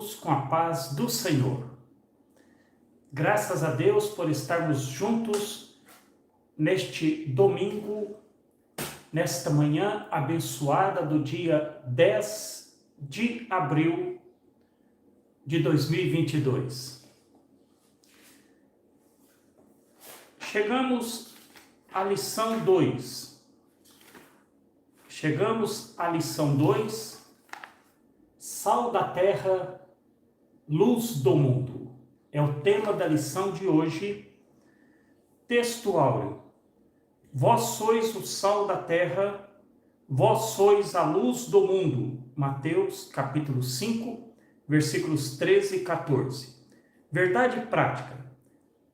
todos com a paz do Senhor. Graças a Deus por estarmos juntos neste domingo, nesta manhã abençoada do dia 10 de abril de 2022. Chegamos à lição 2. Sal da terra, luz do mundo. É o tema da lição de hoje. Texto áureo. Vós sois o sal da terra, vós sois a luz do mundo. Mateus capítulo 5, versículos 13 e 14. Verdade prática.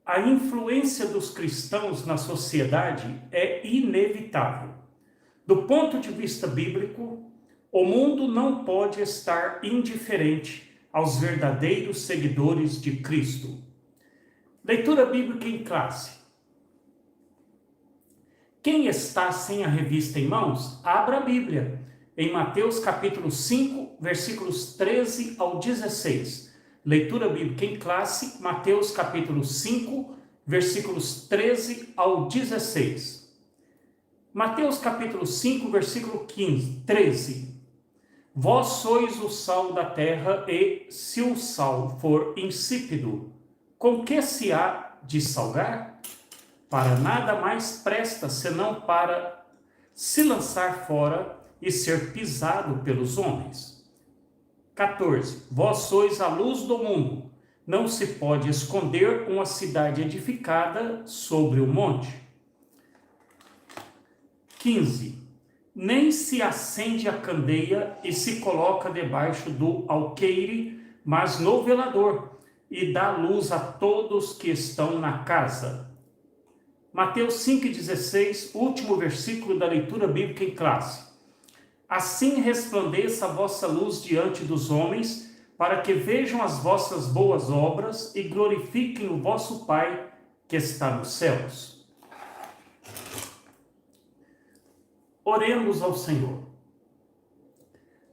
A influência dos cristãos na sociedade é inevitável. Do ponto de vista bíblico, o mundo não pode estar indiferente aos verdadeiros seguidores de Cristo. Leitura bíblica em classe. Quem está sem a revista em mãos, abra a Bíblia, em Mateus capítulo 5, versículos 13 ao 16. Leitura bíblica em classe, Mateus capítulo 5, versículos 13 ao 16. Mateus capítulo 5, versículo 13. Vós sois o sal da terra, e se o sal for insípido, com que se há de salgar? Para nada mais presta, senão para se lançar fora e ser pisado pelos homens. 14. Vós sois a luz do mundo. Não se pode esconder uma cidade edificada sobre o monte. 15. Nem se acende a candeia e se coloca debaixo do alqueire, mas no velador, e dá luz a todos que estão na casa. Mateus 5,16, último versículo da leitura bíblica em classe. Assim resplandeça a vossa luz diante dos homens, para que vejam as vossas boas obras e glorifiquem o vosso Pai que está nos céus. Oremos ao Senhor.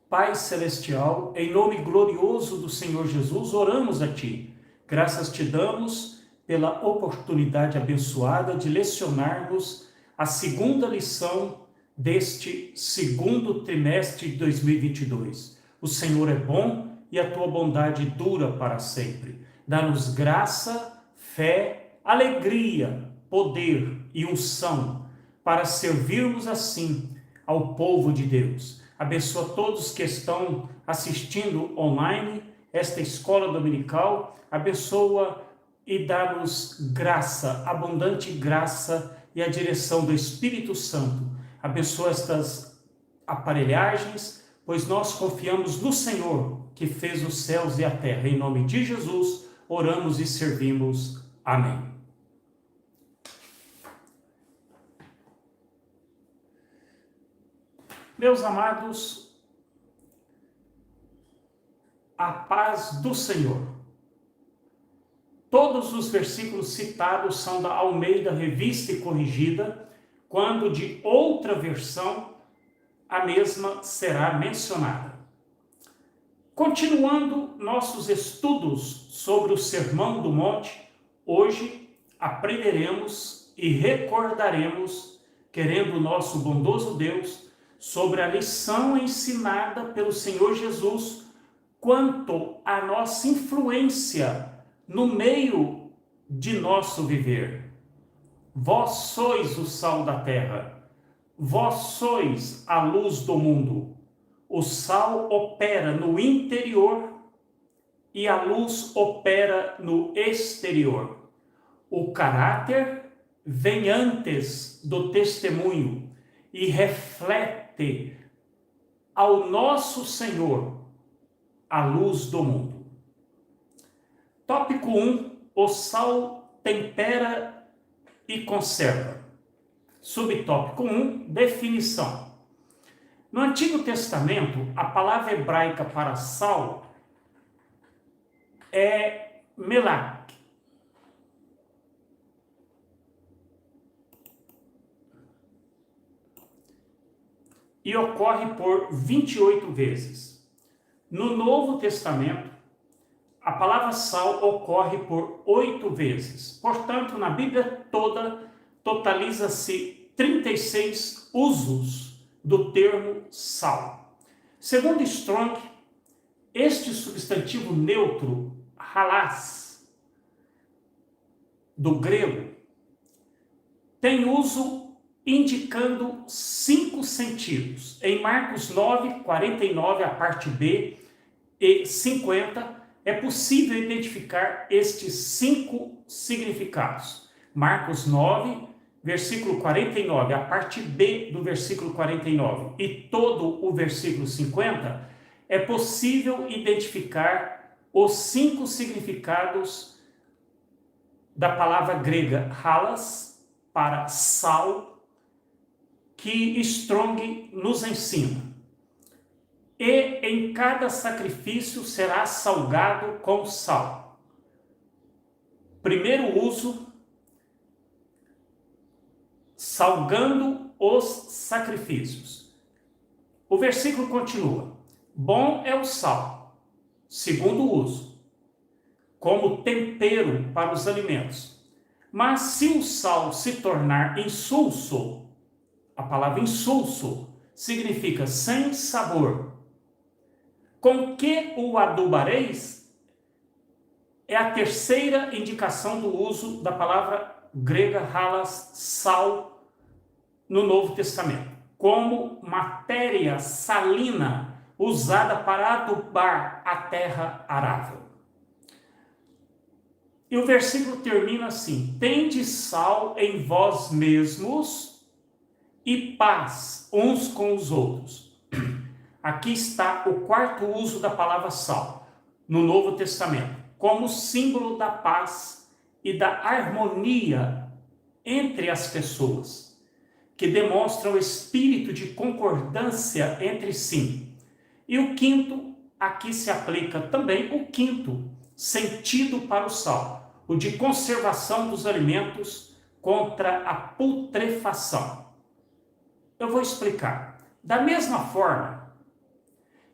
Pai Celestial, em nome glorioso do Senhor Jesus, oramos a Ti. Graças te damos pela oportunidade abençoada de lecionarmos a segunda lição deste segundo trimestre de 2022. O Senhor é bom e a Tua bondade dura para sempre. Dá-nos graça, fé, alegria, poder e unção, para servirmos assim ao povo de Deus. Abençoa todos que estão assistindo online esta escola dominical. Abençoa e dá-nos graça, abundante graça e a direção do Espírito Santo. Abençoa estas aparelhagens, pois nós confiamos no Senhor, que fez os céus e a terra. Em nome de Jesus, oramos e servimos. Amém. Meus amados, a paz do Senhor. Todos os versículos citados são da Almeida Revista e Corrigida, quando de outra versão a mesma será mencionada. Continuando nossos estudos sobre o Sermão do Monte, hoje aprenderemos e recordaremos, querendo o nosso bondoso Deus, sobre a lição ensinada pelo Senhor Jesus quanto à nossa influência no meio de nosso viver. Vós sois o sal da terra, vós sois a luz do mundo. O sal opera no interior e a luz opera no exterior. O caráter vem antes do testemunho e reflete ao nosso Senhor a luz do mundo. Tópico 1. O sal tempera e conserva. Subtópico 1. Definição. No Antigo Testamento, a palavra hebraica para sal é melach. E ocorre por 28 vezes. No Novo Testamento, a palavra sal ocorre por 8 vezes. Portanto, na Bíblia toda, totaliza-se 36 usos do termo sal. Segundo Strong, este substantivo neutro, halas, do grego, tem uso indicando 5 sentidos. Em Marcos 9, 49, a parte B, e 50, é possível identificar estes 5 significados. Marcos 9, versículo 49, a parte B do versículo 49 e todo o versículo 50, é possível identificar os 5 significados da palavra grega halas, para sal, que Strong nos ensina. E em cada sacrifício será salgado com sal. Primeiro uso, salgando os sacrifícios. O versículo continua: bom é o sal. Segundo uso, como tempero para os alimentos. Mas se o sal se tornar insulso, a palavra insulso significa sem sabor, com que o adubareis? É a terceira indicação do uso da palavra grega halas, sal, no Novo Testamento, como matéria salina usada para adubar a terra arável. E o versículo termina assim: tende sal em vós mesmos e paz uns com os outros. Aqui está o quarto uso da palavra sal, no Novo Testamento, como símbolo da paz e da harmonia entre as pessoas, que demonstra o espírito de concordância entre si. E o quinto, aqui se aplica também o quinto sentido para o sal, o de conservação dos alimentos contra a putrefação. Eu vou explicar. Da mesma forma,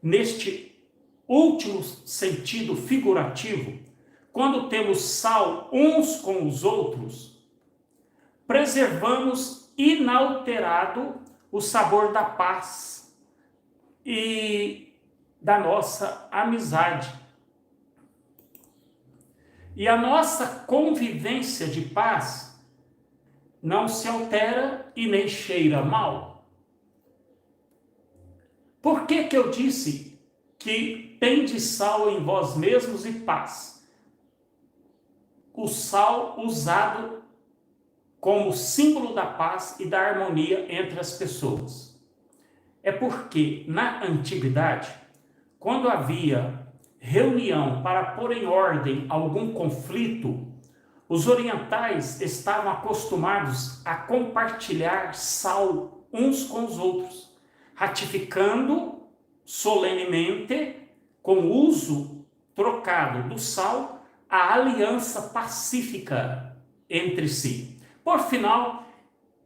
neste último sentido figurativo, quando temos sal uns com os outros, preservamos inalterado o sabor da paz e da nossa amizade. E a nossa convivência de paz não se altera e nem cheira mal. Por que eu disse que tende sal em vós mesmos e paz? O sal usado como símbolo da paz e da harmonia entre as pessoas. É porque, na antiguidade, quando havia reunião para pôr em ordem algum conflito, os orientais estavam acostumados a compartilhar sal uns com os outros, ratificando solenemente, com o uso trocado do sal, a aliança pacífica entre si. Por final,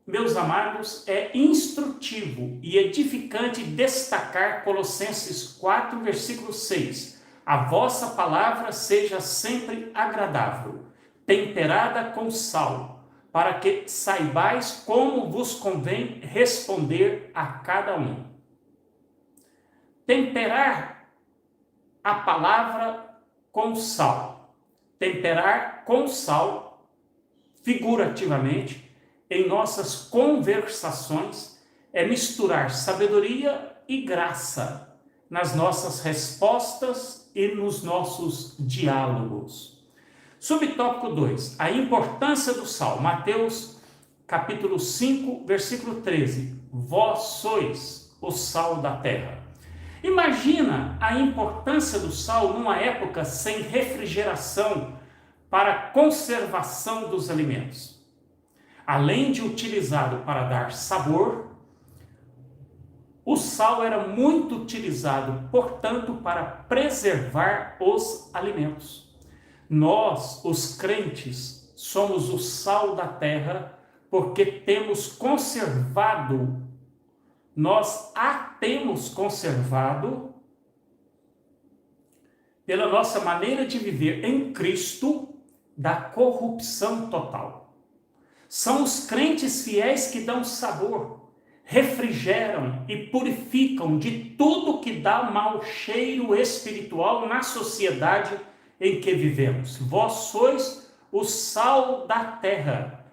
meus amados, é instrutivo e edificante destacar Colossenses 4, versículo 6. A vossa palavra seja sempre agradável, temperada com sal, para que saibais como vos convém responder a cada um. Temperar a palavra com sal. Temperar com sal, figurativamente, em nossas conversações, é misturar sabedoria e graça nas nossas respostas e nos nossos diálogos. Subtópico 2, a importância do sal. Mateus, capítulo 5, versículo 13. Vós sois o sal da terra. Imagina a importância do sal numa época sem refrigeração para a conservação dos alimentos. Além de utilizado para dar sabor, o sal era muito utilizado, portanto, para preservar os alimentos. Nós, os crentes, somos o sal da terra porque temos conservado, nós a temos conservado pela nossa maneira de viver em Cristo, da corrupção total. São os crentes fiéis que dão sabor, refrigeram e purificam de tudo que dá mau cheiro espiritual na sociedade em que vivemos. Vós sois o sal da terra.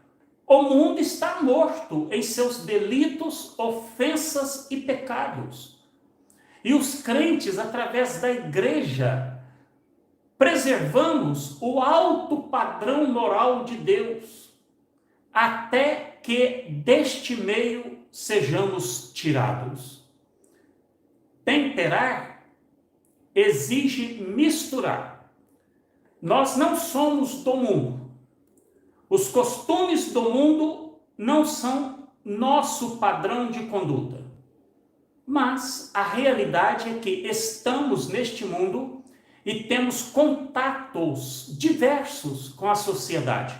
O mundo está morto em seus delitos, ofensas e pecados. E os crentes, através da igreja, preservamos o alto padrão moral de Deus, até que deste meio sejamos tirados. Temperar exige misturar. Nós não somos do mundo. Os costumes do mundo não são nosso padrão de conduta. Mas a realidade é que estamos neste mundo e temos contatos diversos com a sociedade.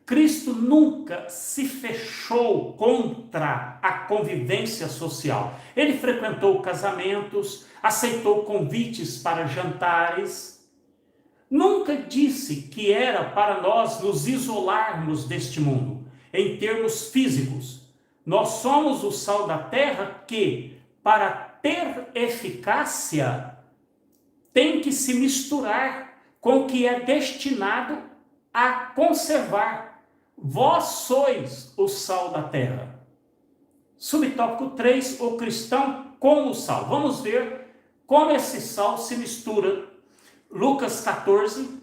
Cristo nunca se fechou contra a convivência social. Ele frequentou casamentos, aceitou convites para jantares. Nunca disse que era para nós nos isolarmos deste mundo, em termos físicos. Nós somos o sal da terra que, para ter eficácia, tem que se misturar com o que é destinado a conservar. Vós sois o sal da terra. Subtópico 3, o cristão como o sal. Vamos ver como esse sal se mistura. Lucas 14,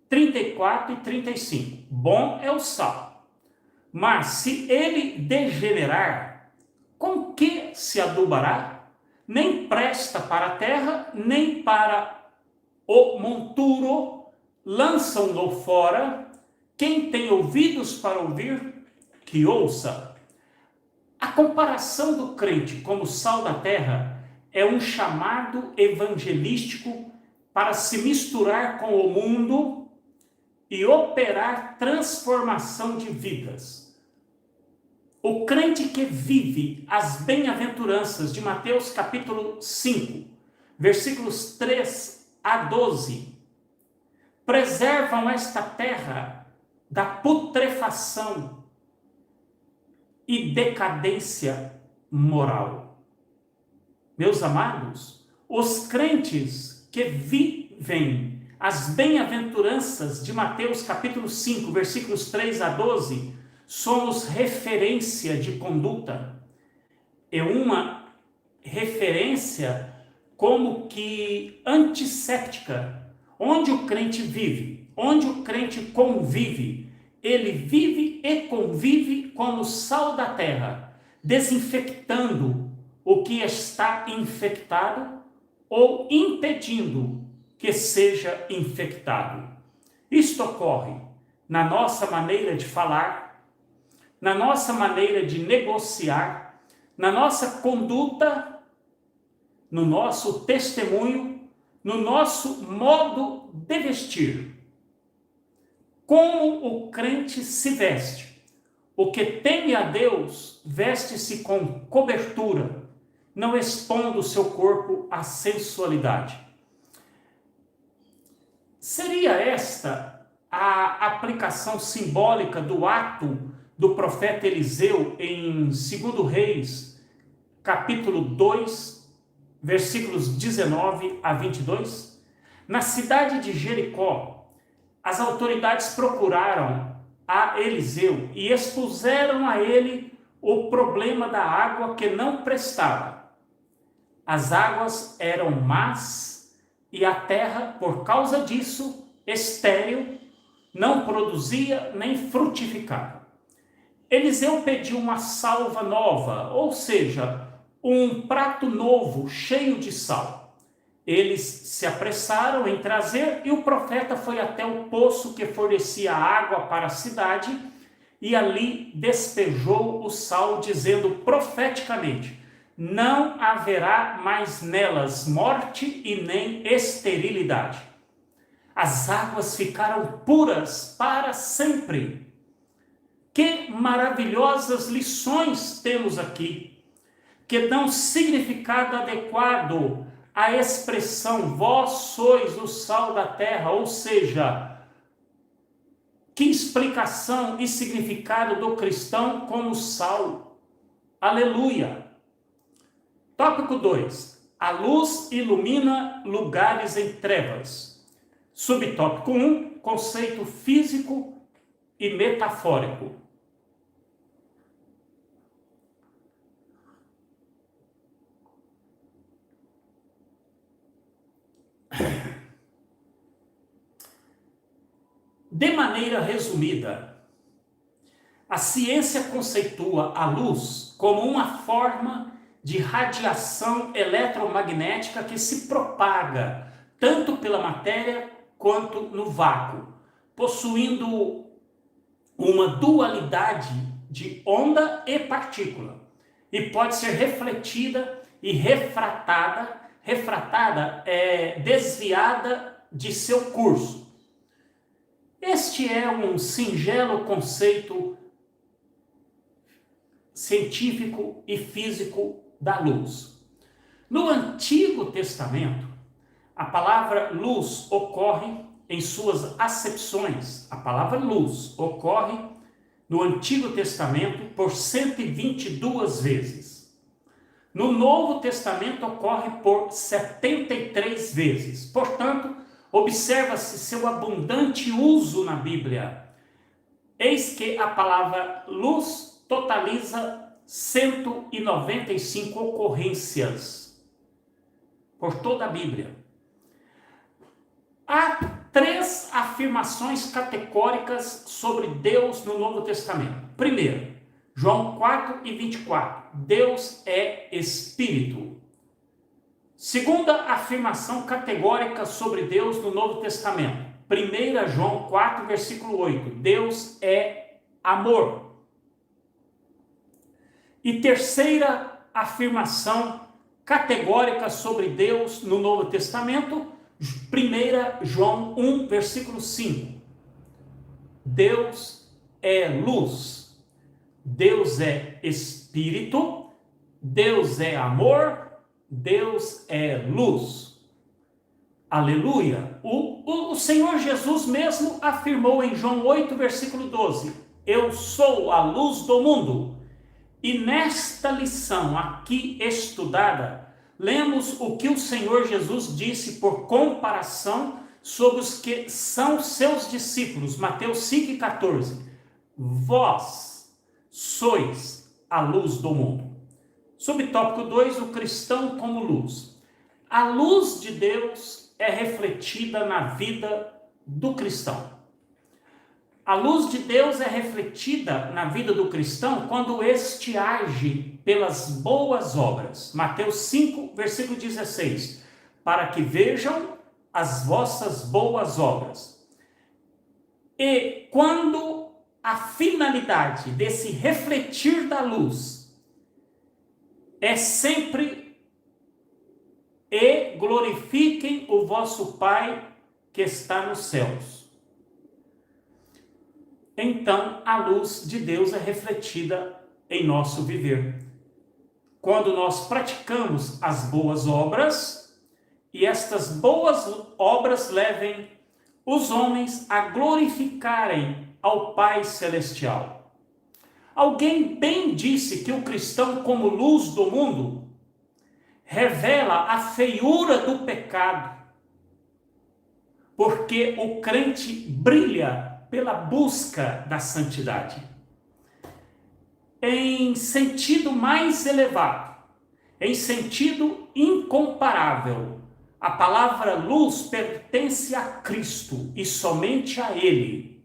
34 e 35. Bom é o sal, mas se ele degenerar, com que se adubará? Nem presta para a terra, nem para o monturo, lançam-no fora. Quem tem ouvidos para ouvir, que ouça. A comparação do crente como sal da terra é um chamado evangelístico para se misturar com o mundo e operar transformação de vidas. O crente que vive as bem-aventuranças de Mateus capítulo 5, versículos 3 a 12, preservam esta terra da putrefação e decadência moral. Meus amados, os crentes que vivem as bem-aventuranças de Mateus capítulo 5, versículos 3 a 12, somos referência de conduta. É uma referência como que antisséptica, onde o crente vive, onde o crente convive. Ele vive e convive como sal da terra, desinfectando o que está infectado ou impedindo que seja infectado. Isto ocorre na nossa maneira de falar, na nossa maneira de negociar, na nossa conduta, no nosso testemunho, no nosso modo de vestir. Como o crente se veste? O que teme a Deus veste-se com cobertura, não expondo o seu corpo à sensualidade. Seria esta a aplicação simbólica do ato do profeta Eliseu em 2 Reis, capítulo 2, versículos 19 a 22? Na cidade de Jericó, as autoridades procuraram a Eliseu e expuseram a ele o problema da água que não prestava. As águas eram más e a terra, por causa disso, estéril, não produzia nem frutificava. Eliseu pediu uma salva nova, ou seja, um prato novo, cheio de sal. Eles se apressaram em trazer e o profeta foi até o poço que fornecia água para a cidade e ali despejou o sal, dizendo profeticamente: não haverá mais nelas morte e nem esterilidade. As águas ficaram puras para sempre. Que maravilhosas lições temos aqui, que dão significado adequado a expressão vós sois o sal da terra, ou seja, que explicação e significado do cristão como sal. Aleluia! Tópico 2. A luz ilumina lugares em trevas. Subtópico 1. Conceito físico e metafórico. De maneira resumida, a ciência conceitua a luz como uma forma de radiação eletromagnética que se propaga tanto pela matéria quanto no vácuo, possuindo uma dualidade de onda e partícula, e pode ser refletida e refratada. Refratada é desviada de seu curso. Este é um singelo conceito científico e físico da luz. No Antigo Testamento, a palavra luz ocorre em suas acepções. A palavra luz ocorre no Antigo Testamento por 122 vezes. No Novo Testamento ocorre por 73 vezes. Portanto, observa-se seu abundante uso na Bíblia. Eis que a palavra luz totaliza 195 ocorrências por toda a Bíblia. Há 3 afirmações categóricas sobre Deus no Novo Testamento. Primeiro, João 4:24. Deus é Espírito. Segunda afirmação categórica sobre Deus no Novo Testamento. 1 João 4, versículo 8. Deus é amor. E terceira afirmação categórica sobre Deus no Novo Testamento. 1 João 1, versículo 5. Deus é luz. Deus é Espírito. Deus é amor. Deus é luz. Aleluia! O Senhor Jesus mesmo afirmou em João 8, versículo 12: Eu sou a luz do mundo. E nesta lição aqui estudada, lemos o que o Senhor Jesus disse por comparação sobre os que são seus discípulos. Mateus 5,14. Vós sois a luz do mundo. Subtópico 2, o cristão como luz. A luz de Deus é refletida na vida do cristão. A luz de Deus é refletida na vida do cristão quando este age pelas boas obras. Mateus 5, versículo 16. Para que vejam as vossas boas obras. E quando a finalidade desse refletir da luz é sempre e glorifiquem o vosso Pai que está nos céus. Então, a luz de Deus é refletida em nosso viver. Quando nós praticamos as boas obras, e estas boas obras levem os homens a glorificarem ao Pai Celestial. Alguém bem disse que o cristão, como luz do mundo, revela a feiura do pecado, porque o crente brilha pela busca da santidade. Em sentido mais elevado, em sentido incomparável, a palavra luz pertence a Cristo e somente a Ele.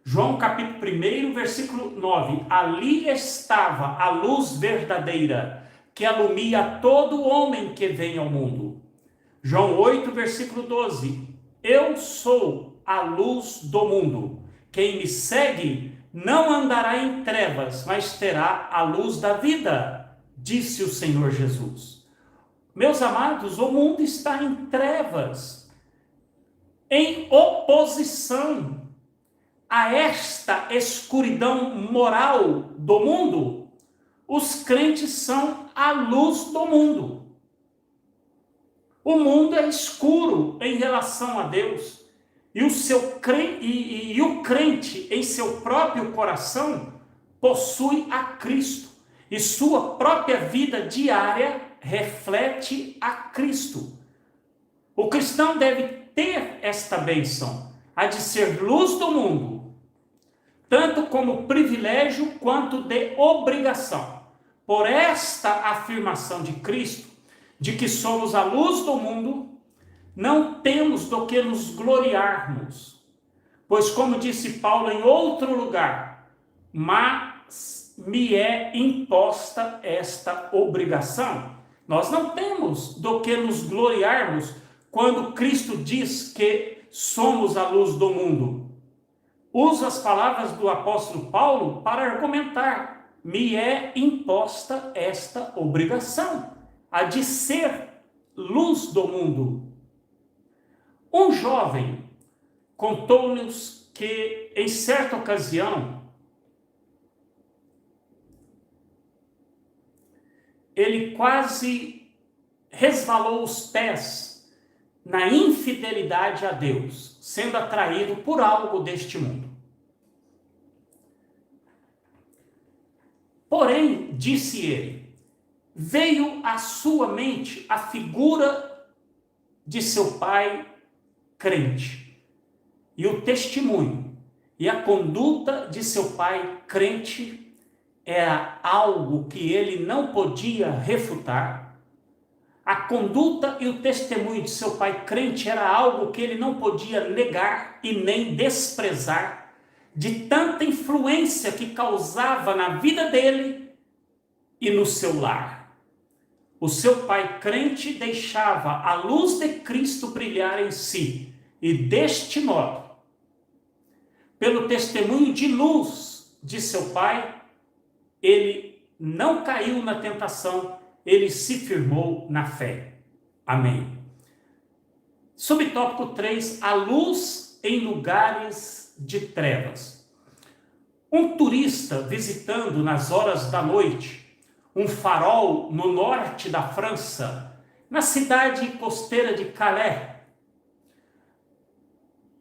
João capítulo 1, versículo 9. Ali estava a luz verdadeira, que alumia todo homem que vem ao mundo. João 8, versículo 12. Eu sou a luz do mundo. Quem me segue não andará em trevas, mas terá a luz da vida, disse o Senhor Jesus. Meus amados, o mundo está em trevas, em oposição a esta escuridão moral do mundo. Os crentes são a luz do mundo. O mundo é escuro em relação a Deus. E o crente, em seu próprio coração, possui a Cristo. E sua própria vida diária reflete a Cristo. O cristão deve ter esta bênção, a de ser luz do mundo, tanto como privilégio quanto de obrigação. Por esta afirmação de Cristo, de que somos a luz do mundo, não temos do que nos gloriarmos. Pois, como disse Paulo em outro lugar, mas me é imposta esta obrigação. Nós não temos do que nos gloriarmos quando Cristo diz que somos a luz do mundo. Usa as palavras do apóstolo Paulo para argumentar: me é imposta esta obrigação, a de ser luz do mundo. Um jovem contou-nos que, em certa ocasião, ele quase resvalou os pés na infidelidade a Deus, sendo atraído por algo deste mundo. Porém, disse ele, veio à sua mente a figura de seu pai crente, e o testemunho e a conduta de seu pai crente era algo que ele não podia refutar. A conduta e o testemunho de seu pai crente era algo que ele não podia negar e nem desprezar, de tanta influência que causava na vida dele e no seu lar. O seu pai crente deixava a luz de Cristo brilhar em si, e deste modo, pelo testemunho de luz de seu pai, ele não caiu na tentação, ele se firmou na fé. Amém. Subtópico 3, a luz em lugares de trevas. Um turista visitando nas horas da noite um farol no norte da França, na cidade costeira de Calais.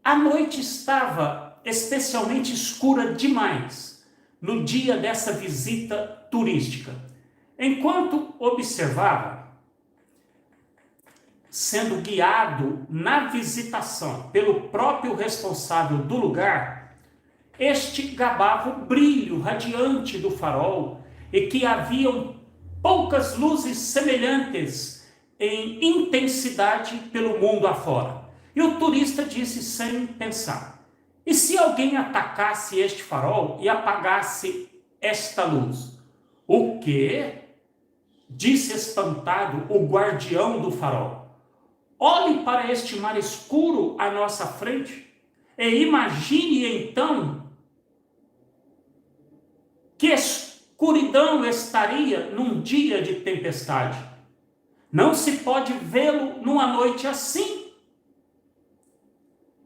A noite estava especialmente escura demais no dia dessa visita turística. Enquanto observava, sendo guiado na visitação pelo próprio responsável do lugar, este gabava o brilho radiante do farol e que haviam poucas luzes semelhantes em intensidade pelo mundo afora. E o turista disse sem pensar, e se alguém atacasse este farol e apagasse esta luz? O quê? Disse espantado o guardião do farol. Olhe para este mar escuro à nossa frente e imagine então que escuridão estaria num dia de tempestade. Não se pode vê-lo numa noite assim.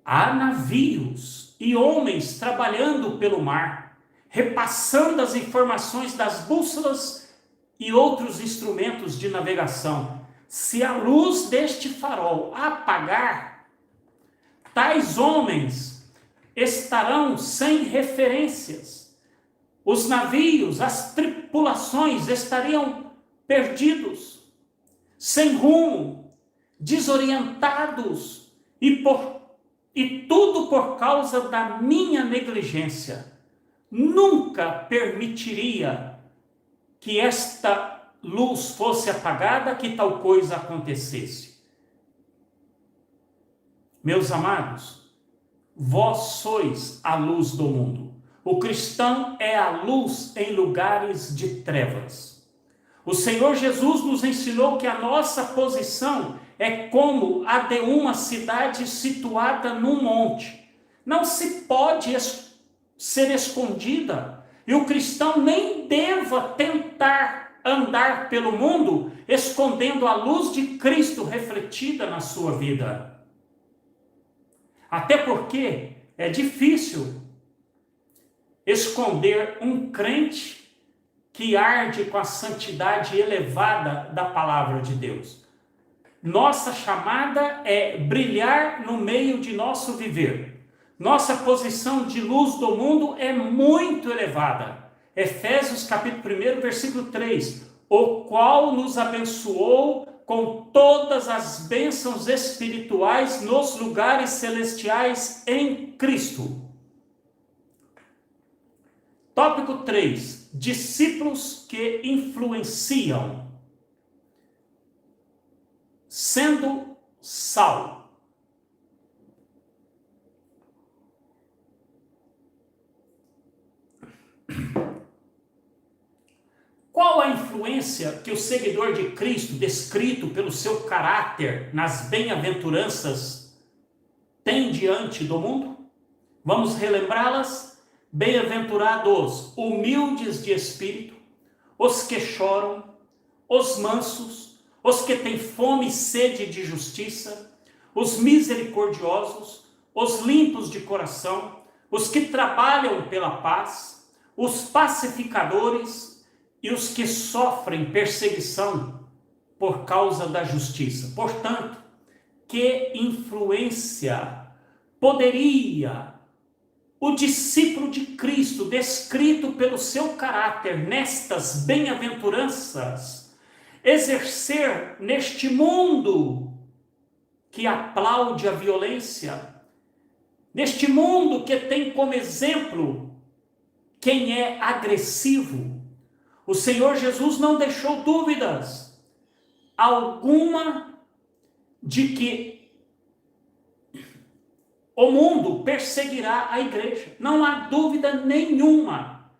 Há navios e homens trabalhando pelo mar, repassando as informações das bússolas e outros instrumentos de navegação. Se a luz deste farol apagar, tais homens estarão sem referências. Os navios, as tripulações estariam perdidos, sem rumo, desorientados e tudo por causa da minha negligência. Nunca permitiria que esta luz fosse apagada, que tal coisa acontecesse. Meus amados, vós sois a luz do mundo. O cristão é a luz em lugares de trevas. O Senhor Jesus nos ensinou que a nossa posição é como a de uma cidade situada num monte. Não se pode ser escondida, e o cristão nem deva tentar andar pelo mundo escondendo a luz de Cristo refletida na sua vida. Até porque é difícil esconder um crente que arde com a santidade elevada da palavra de Deus. Nossa chamada é brilhar no meio de nosso viver. Nossa posição de luz do mundo é muito elevada. Efésios capítulo 1, versículo 3. O qual nos abençoou com todas as bênçãos espirituais nos lugares celestiais em Cristo. Tópico 3. Discípulos que influenciam. Sendo sal. Qual a influência que o seguidor de Cristo, descrito pelo seu caráter nas bem-aventuranças, tem diante do mundo? Vamos relembrá-las? Bem-aventurados humildes de espírito, os que choram, os mansos, os que têm fome e sede de justiça, os misericordiosos, os limpos de coração, os que trabalham pela paz, os pacificadores e os que sofrem perseguição por causa da justiça. Portanto, que influência poderia o discípulo de Cristo, descrito pelo seu caráter nestas bem-aventuranças, exercer neste mundo que aplaude a violência, neste mundo que tem como exemplo quem é agressivo? O Senhor Jesus não deixou dúvidas alguma de que o mundo perseguirá a igreja. Não há dúvida nenhuma.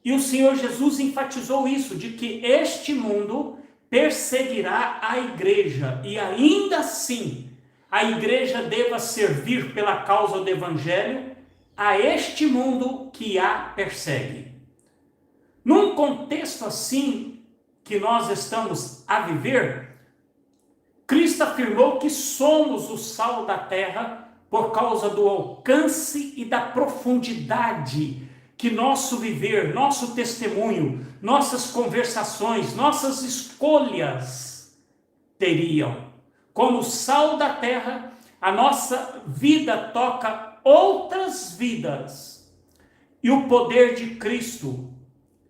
E o Senhor Jesus enfatizou isso, de que este mundo perseguirá a igreja. E ainda assim, a igreja deva servir pela causa do evangelho a este mundo que a persegue. Num contexto assim que nós estamos a viver, Cristo afirmou que somos o sal da terra por causa do alcance e da profundidade que nosso viver, nosso testemunho, nossas conversações, nossas escolhas teriam. Como sal da terra, a nossa vida toca outras vidas. E o poder de Cristo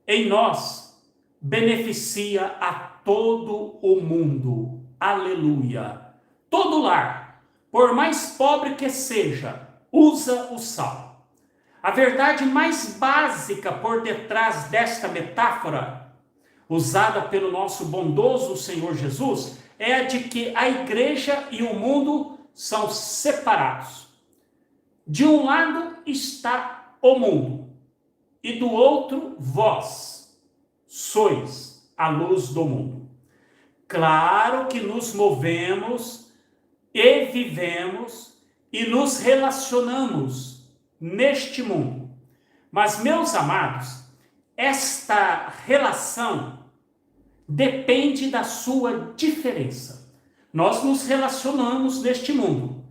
em nós beneficia a todo o mundo. Aleluia! Todo lar, por mais pobre que seja, usa o sal. A verdade mais básica por detrás desta metáfora, usada pelo nosso bondoso Senhor Jesus, é a de que a igreja e o mundo são separados. De um lado está o mundo, e do outro, vós sois a luz do mundo. Claro que nos movemos e vivemos e nos relacionamos neste mundo. Mas, meus amados, esta relação depende da sua diferença. Nós nos relacionamos neste mundo,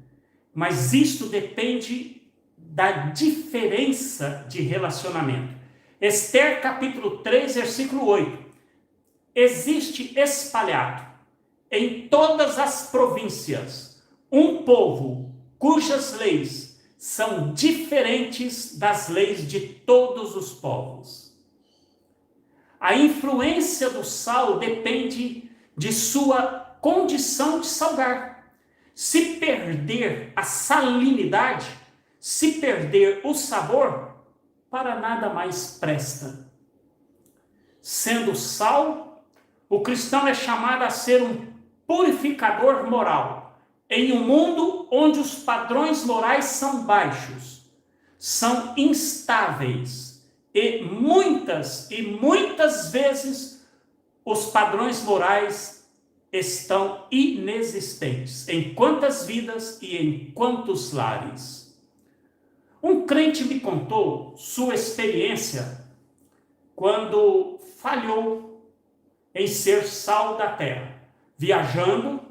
mas isto depende da diferença de relacionamento. Esther capítulo 3, versículo 8. Existe espalhado em todas as províncias um povo cujas leis são diferentes das leis de todos os povos. A influência do sal depende de sua condição de salgar. Se perder a salinidade, se perder o sabor, para nada mais presta. Sendo sal, o cristão é chamado a ser um purificador moral, em um mundo onde os padrões morais são baixos, são instáveis, e muitas vezes os padrões morais estão inexistentes em quantas vidas e em quantos lares. Um crente me contou sua experiência quando falhou em ser sal da terra. Viajando,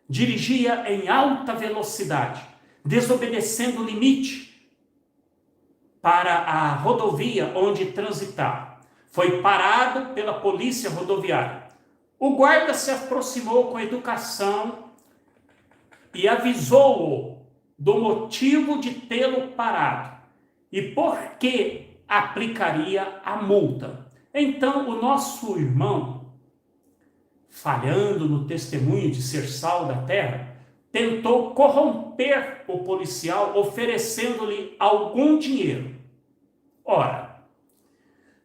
dirigia em alta velocidade, desobedecendo o limite para a rodovia onde transitava. Foi parado pela polícia rodoviária. O guarda se aproximou com educação e avisou-o do motivo de tê-lo parado e por que aplicaria a multa. Então, o nosso irmão, falhando no testemunho de ser sal da terra, tentou corromper o policial, oferecendo-lhe algum dinheiro. Ora,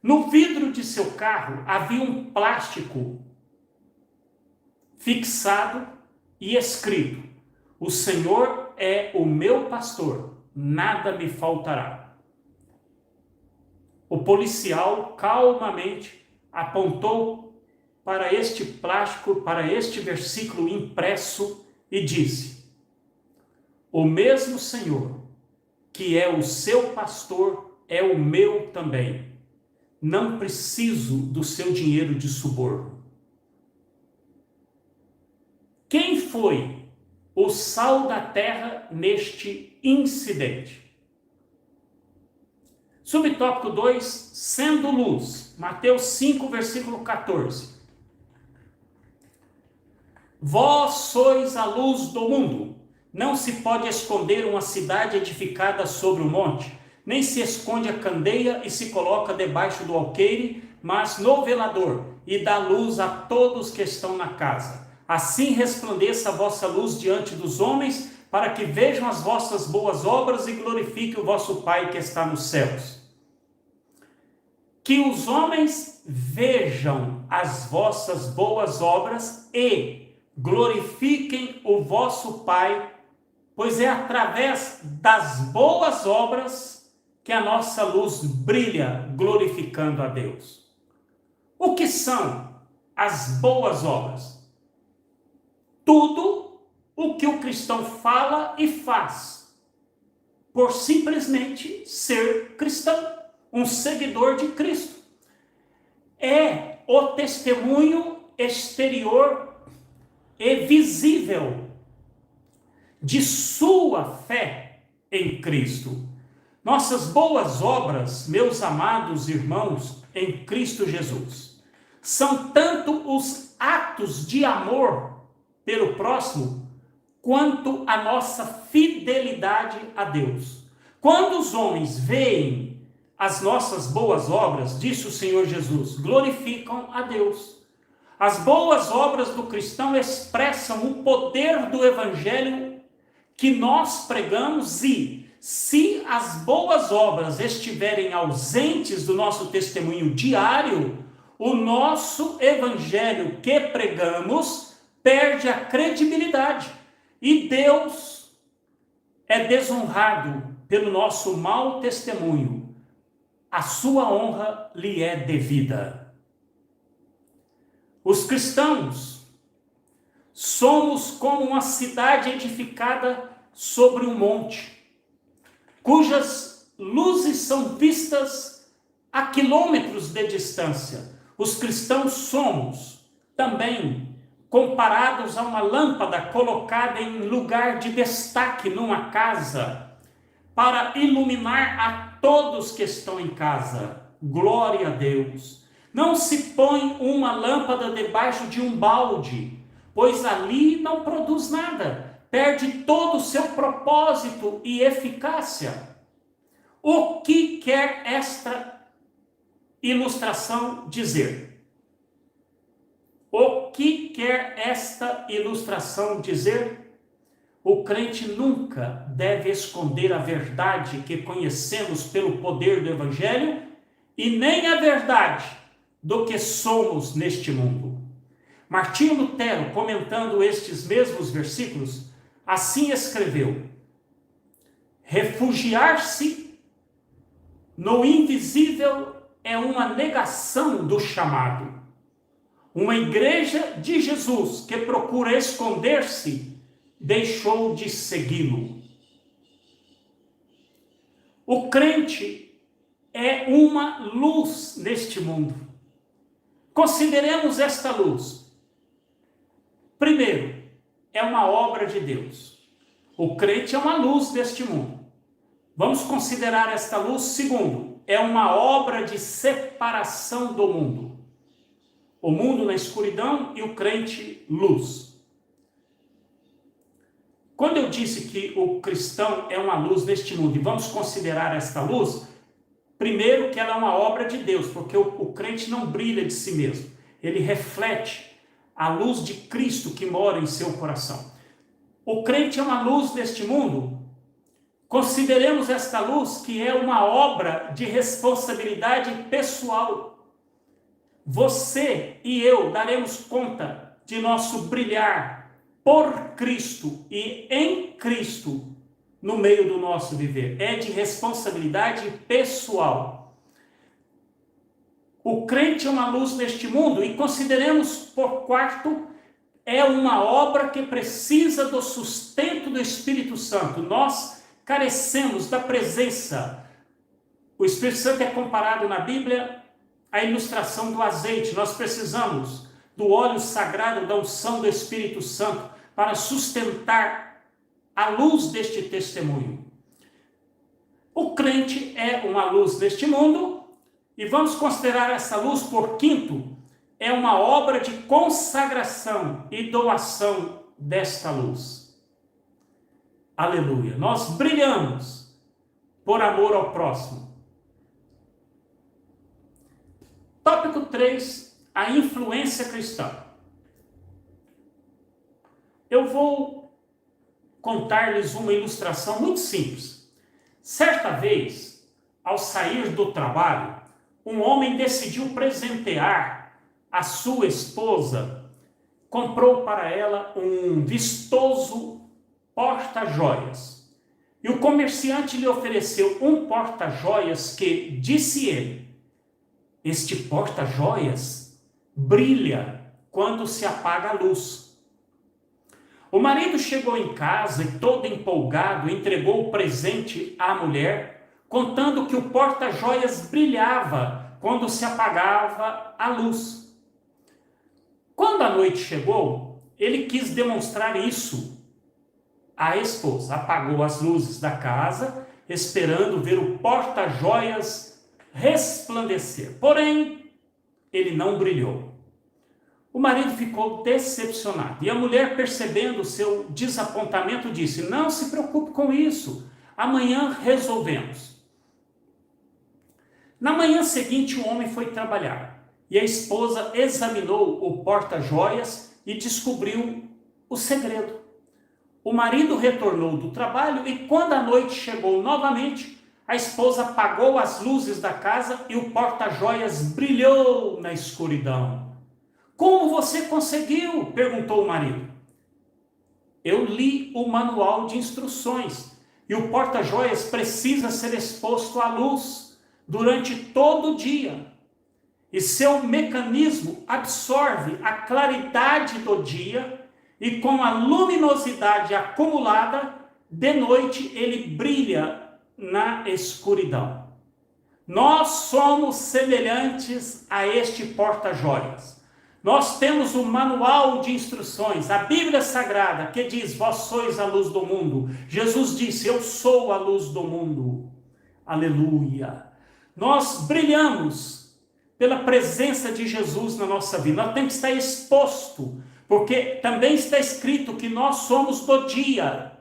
no vidro de seu carro havia um plástico fixado e escrito: "O Senhor é o meu pastor, nada me faltará." O policial calmamente apontou para este plástico, para este versículo impresso e disse: "O mesmo Senhor que é o seu pastor é o meu também. Não preciso do seu dinheiro de suborno." Quem foi o sal da terra neste incidente? Subtópico 2, sendo luz. Mateus 5, versículo 14. Vós sois a luz do mundo. Não se pode esconder uma cidade edificada sobre um monte, nem se esconde a candeia e se coloca debaixo do alqueire, mas no velador, e dá luz a todos que estão na casa. Assim resplandeça a vossa luz diante dos homens, para que vejam as vossas boas obras e glorifiquem o vosso Pai que está nos céus. Que os homens vejam as vossas boas obras e glorifiquem o vosso Pai, pois é através das boas obras que a nossa luz brilha, glorificando a Deus. O que são as boas obras? Tudo o que o cristão fala e faz, por simplesmente ser cristão, um seguidor de Cristo. É o testemunho exterior e visível de sua fé em Cristo. Nossas boas obras, meus amados irmãos, em Cristo Jesus, são tanto os atos de amor pelo próximo, quanto a nossa fidelidade a Deus. Quando os homens veem as nossas boas obras, disse o Senhor Jesus, glorificam a Deus. As boas obras do cristão expressam o poder do evangelho que nós pregamos e, se as boas obras estiverem ausentes do nosso testemunho diário, o nosso evangelho que pregamos perde a credibilidade e Deus é desonrado pelo nosso mau testemunho. A sua honra lhe é devida. Os cristãos somos como uma cidade edificada sobre um monte, cujas luzes são vistas a quilômetros de distância. Os cristãos somos também comparados a uma lâmpada colocada em lugar de destaque numa casa, para iluminar a todos que estão em casa. Glória a Deus. Não se põe uma lâmpada debaixo de um balde, pois ali não produz nada, perde todo o seu propósito e eficácia. O que quer esta ilustração dizer? O que quer esta ilustração dizer? O crente nunca deve esconder a verdade que conhecemos pelo poder do Evangelho e nem a verdade do que somos neste mundo. Martinho Lutero, comentando estes mesmos versículos, assim escreveu: refugiar-se no invisível é uma negação do chamado. Uma igreja de Jesus que procura esconder-se deixou de segui-lo. O crente é uma luz neste mundo. Consideremos esta luz. Primeiro, é uma obra de Deus. O crente é uma luz deste mundo. Vamos considerar esta luz. Segundo, é uma obra de separação do mundo. O mundo na escuridão e o crente luz. Quando eu disse que o cristão é uma luz neste mundo, e vamos considerar esta luz, primeiro que ela é uma obra de Deus, porque o crente não brilha de si mesmo. Ele reflete a luz de Cristo que mora em seu coração. O crente é uma luz neste mundo. Consideremos esta luz que é uma obra de responsabilidade pessoal. Você e eu daremos conta de nosso brilhar por Cristo e em Cristo no meio do nosso viver. É de responsabilidade pessoal. O crente é uma luz neste mundo e consideremos por quarto, é uma obra que precisa do sustento do Espírito Santo. Nós carecemos da presença. O Espírito Santo é comparado na Bíblia à ilustração do azeite. Nós precisamos do óleo sagrado, da unção do Espírito Santo para sustentar a luz deste testemunho. O crente é uma luz neste mundo e vamos considerar essa luz por quinto, é uma obra de consagração e doação desta luz. Aleluia. Nós brilhamos por amor ao próximo. Tópico 3, a influência cristã. Eu vou contar-lhes uma ilustração muito simples. Certa vez, ao sair do trabalho, um homem decidiu presentear a sua esposa, comprou para ela um vistoso porta-joias. E o comerciante lhe ofereceu um porta-joias que, disse ele, este porta-joias brilha quando se apaga a luz. O marido chegou em casa e todo empolgado entregou o presente à mulher, contando que o porta-joias brilhava quando se apagava a luz. Quando a noite chegou, ele quis demonstrar isso à esposa. Apagou as luzes da casa, esperando ver o porta-joias resplandecer. Porém, ele não brilhou. O marido ficou decepcionado. E a mulher, percebendo o seu desapontamento, disse: não se preocupe com isso, amanhã resolvemos. Na manhã seguinte, o homem foi trabalhar. E a esposa examinou o porta-joias e descobriu o segredo. O marido retornou do trabalho e quando a noite chegou novamente, a esposa apagou as luzes da casa e o porta-joias brilhou na escuridão. Como você conseguiu? Perguntou o marido. Eu li o manual de instruções e o porta-joias precisa ser exposto à luz durante todo o dia. E seu mecanismo absorve a claridade do dia e com a luminosidade acumulada, de noite ele brilha na escuridão. Nós somos semelhantes a este porta-joias. Nós temos o manual de instruções, a Bíblia Sagrada, que diz: vós sois a luz do mundo. Jesus disse: eu sou a luz do mundo. Aleluia. Nós brilhamos pela presença de Jesus na nossa vida. Nós temos que estar exposto, porque também está escrito que nós somos do dia.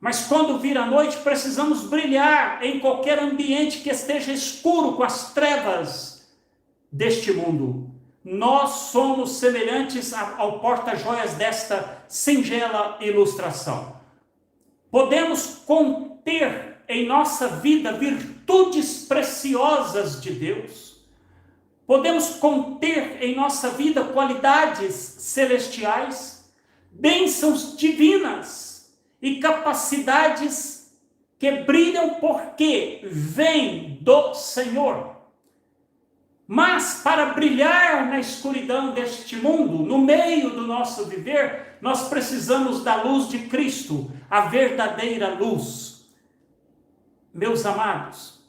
Mas quando vir a noite, precisamos brilhar em qualquer ambiente que esteja escuro com as trevas deste mundo. Nós somos semelhantes ao porta-joias desta singela ilustração. Podemos conter em nossa vida virtudes preciosas de Deus. Podemos conter em nossa vida qualidades celestiais, bênçãos divinas e capacidades que brilham porque vêm do Senhor. Mas para brilhar na escuridão deste mundo, no meio do nosso viver, nós precisamos da luz de Cristo, a verdadeira luz. Meus amados,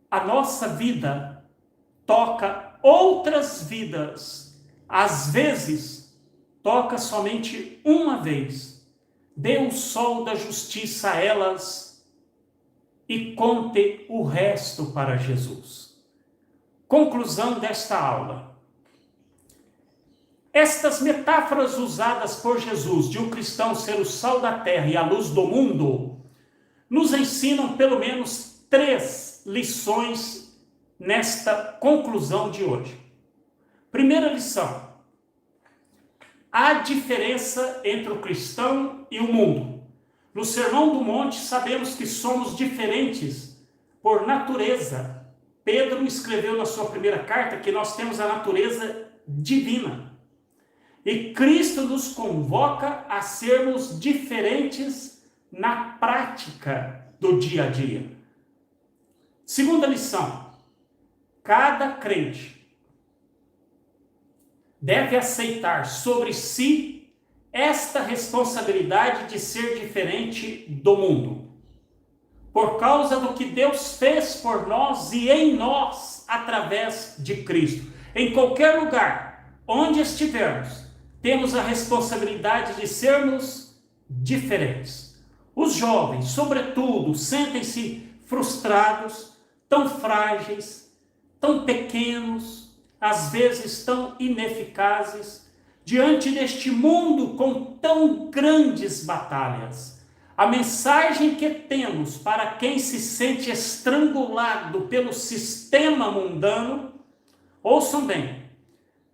a nossa vida toca outras vidas. Às vezes, toca somente uma vez. Dê o sol da justiça a elas e conte o resto para Jesus. Conclusão desta aula. Estas metáforas usadas por Jesus de um cristão ser o sal da terra e a luz do mundo, nos ensinam pelo menos 3 lições nesta conclusão de hoje. Primeira lição: há diferença entre o cristão e o mundo. No Sermão do Monte, sabemos que somos diferentes por natureza. Pedro escreveu na sua primeira carta que nós temos a natureza divina. E Cristo nos convoca a sermos diferentes na prática do dia a dia. Segunda lição: cada crente deve aceitar sobre si esta responsabilidade de ser diferente do mundo, por causa do que Deus fez por nós e em nós através de Cristo. Em qualquer lugar onde estivermos, temos a responsabilidade de sermos diferentes. Os jovens, sobretudo, sentem-se frustrados, tão frágeis, tão pequenos, às vezes tão ineficazes, diante deste mundo com tão grandes batalhas. A mensagem que temos para quem se sente estrangulado pelo sistema mundano, ouçam bem: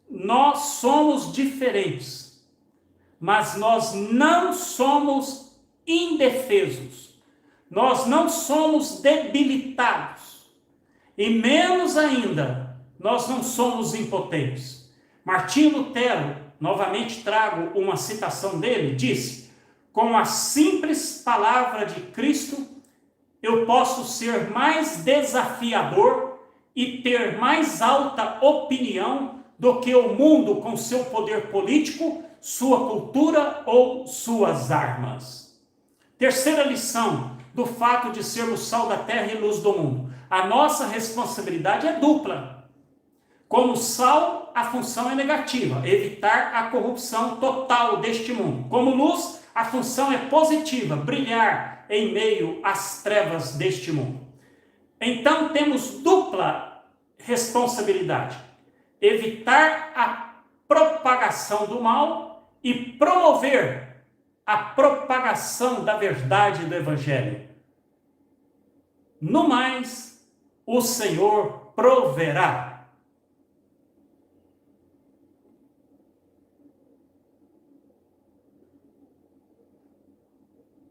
nós somos diferentes, mas nós não somos indefesos, nós não somos debilitados, e menos ainda, nós não somos impotentes. Martinho Lutero, novamente trago uma citação dele, disse: com a simples palavra de Cristo, eu posso ser mais desafiador e ter mais alta opinião do que o mundo com seu poder político, sua cultura ou suas armas. Terceira lição do fato de sermos sal da terra e luz do mundo: a nossa responsabilidade é dupla. Como sal, a função é negativa, evitar a corrupção total deste mundo. Como luz, a função é positiva, brilhar em meio às trevas deste mundo. Então temos dupla responsabilidade: evitar a propagação do mal e promover a propagação da verdade do Evangelho. No mais, o Senhor proverá.